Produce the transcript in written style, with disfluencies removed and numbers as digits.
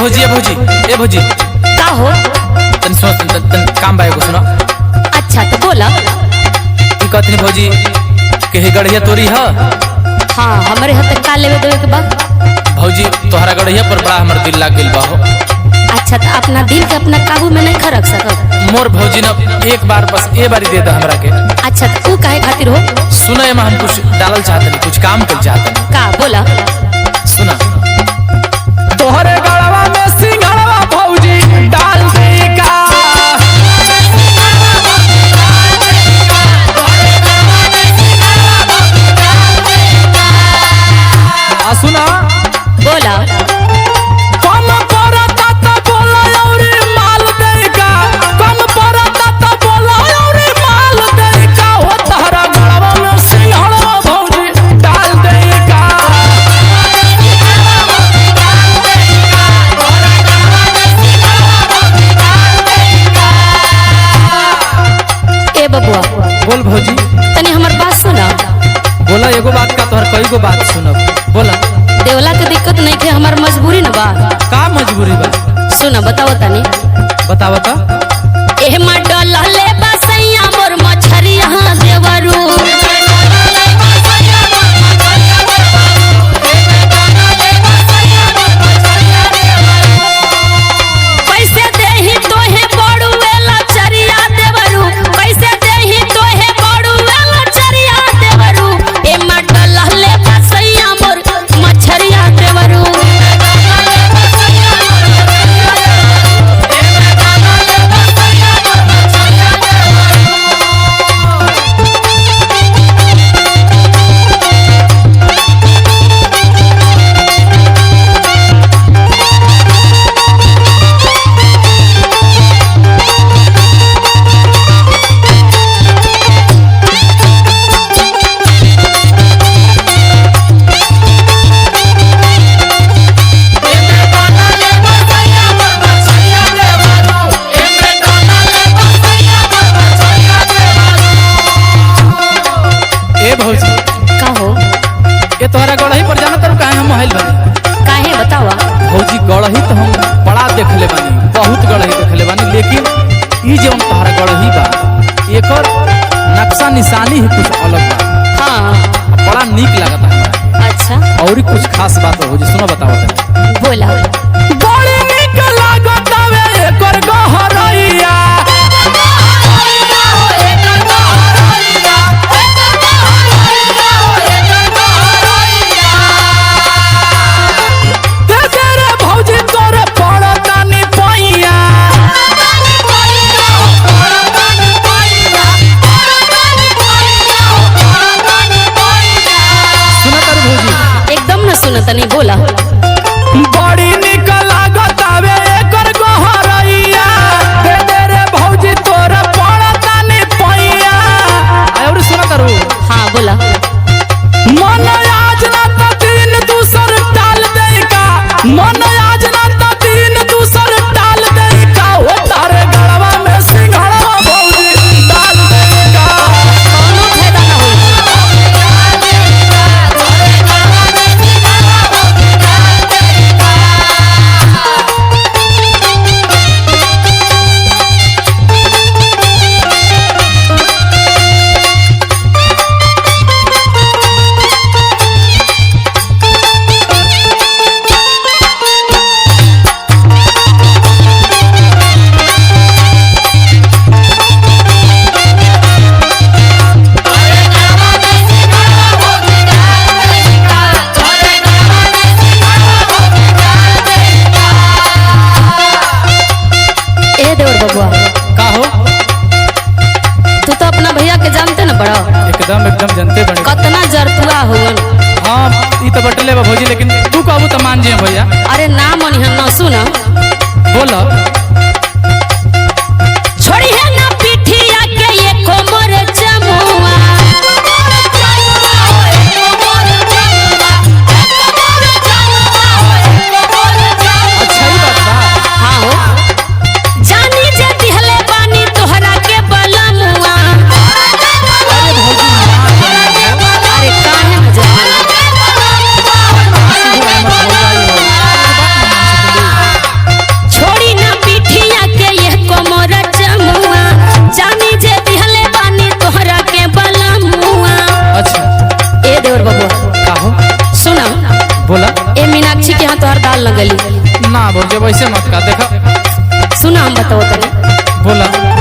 भौजी ए भौजी का हो? तन सुनो तन काम बाय को सुनो। अच्छा तो बोला। की कहतनी भौजी के हे गढ़िया तोरी ह? हाँ हमारे हाथ का लेवे देवे के बाद भौजी तोहरा गढ़िया पर बड़ा हमर दिल लाग गेल बा हो। अच्छा तो अपना दिल के अपना काबू में नहीं रख सकत। मोर भौजी न एक बार बस ए बारी दे दा हमरा के। अच्छा तो तू काहे खातिर हो? सुनो एमा हम कुछ डालल चाहतनी, कुछ काम कर चाहतनी। का बोला? सुना तोहरे गड़वा में सिंघड़वा भौजी डाल दे का। सुना बोला। कम परता त बोला औरी माल दे का, कम परता त बोला औरी माल दे का। हो तोहरा गड़वा में सिंघड़वा भौजी डाल दे का। ए बबुआ बोल भौजी। तनी हमार बात सुना। बोला एगो बात का तोहर कई गो बात सुनब। बोला। देवला के दिक्कत नहीं थे, हमार मजबूरी न बा। का मजबूरी बा? सुना बताओ तनी। बतावा त। एह मडल ले बसैया मोर मछरिया देवरू। कैसे देही तोहे बड़ू वेला चरिया देवरू, कैसे देही तोहे बड़ू वेला चरिया देवरू। ए मडल ले बसैया मोर मछरिया देवरू। तोहरा गढ़ही पर जाना तर काहे हम महल बनी? काहे बतावा? भौजी गढ़ही तो हम बड़ा देखले बानी, बहुत गढ़ही देखले बानी, लेकिन ई जौन तोहरा गढ़ही बा एकर नक्शा निशानी ही कुछ अलग बा। हाँ बड़ा नीक लागता हमरा। अच्छा और कुछ खास बात हो जी सुनो बताओ तनी। बोला। बड़ी नीक लागत हवे एकर गहरैया। तनी बोला। बड़ी निक लागत हवे एकर गहरैया। दे दे रे भौजी तोरा पड़ता नि पैया। और सुना करू। हाँ बोला। मन आज ना त दिन दूसर डाल दे का, मन आज ना त दिन दूसर डाल दे का। हो तारे गड़वा में सिंघड़वा भौजी डाल दे का। कोनो फायदा ना होई। का हो? तू तो अपना भैया के जानते न बड़ा। एकदम जानते बड़े। कतना जरतुआ हुवन। हाँ ई तो बटले बा भौजी, लेकिन तू कहबू तो मान जे भैया। अरे ना मनी न सुना। बोला। छोड़ी है ना पिठिया के ये कोमर जमुआ। अच्छा ही बात बा। हाँ हो जानी जे दिहले बानी तोहरा के बलमुआ। अरे काहे न जानी। लगली। ना भौजी वैसे मत का देखा। सुना हम बताओ तनी। बोला।